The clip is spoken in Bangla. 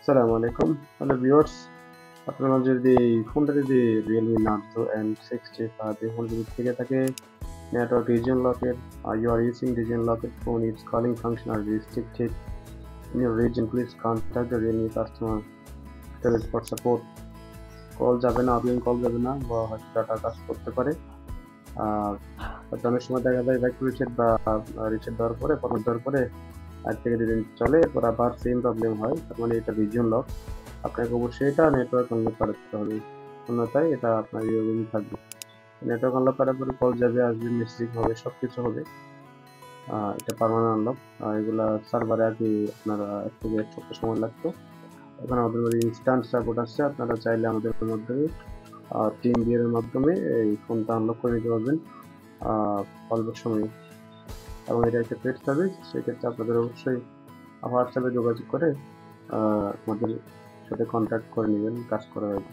আসসালামু আলাইকুম। হ্যালো ভিউয়ার্স, আপনারা যদি এই ফোনটা যদি Realme Narzo N60 এই ফোন যদি থেকে থাকে network region locked, you are using region locked phone, its calling function are restricted in your region, please contact the Realme customer service for support. Call যাবে না, আপনি কল যাবে না বা হয়তো ডাটা কাজ করতে পারে। হয়তো অনেক সময় দেখা যায় ব্যাক রিসেট বা রিসেট দেওয়ার পরে ফরম্যাট দেওয়ার পরে 1 থেকে 2 দিন চলে, এরপর আবার সেম প্রবলেম হয়। তার মানে এটা রিজিয়ন লক। আপনাকে অবশ্যই এটা নেটওয়ার্ক আনলক করাতে হবে, অন্যথায় এটা আপনার এরকমই থাকবে। নেটওয়ার্ক আনলক করার পরে কল যাবে, আসবে, মেসেজিং হবে, সবকিছু হবে। এটা পার্মানেন্ট আনলক। এগুলা সার্ভারে আগে আপনার 1 থেকে 1 সপ্তাহ সময় লাগতো। এখন আমাদের মধ্যে ইনস্ট্যান্ট সাপোর্ট আসছে। আপনারা চাইলে আমাদের মাধ্যমে টিম বিয়ার এর মাধ্যমে এই ফোনটা আনলক করে নিতে পারবেন অল্প সময়ে। এবং এটা একটা পেড সার্ভিস, সেক্ষেত্রে আপনাদের অবশ্যই হোয়াটসঅ্যাপে যোগাযোগ করে আমাদের সাথে কন্ট্যাক্ট করে নেবেন, কাজ করা হবে।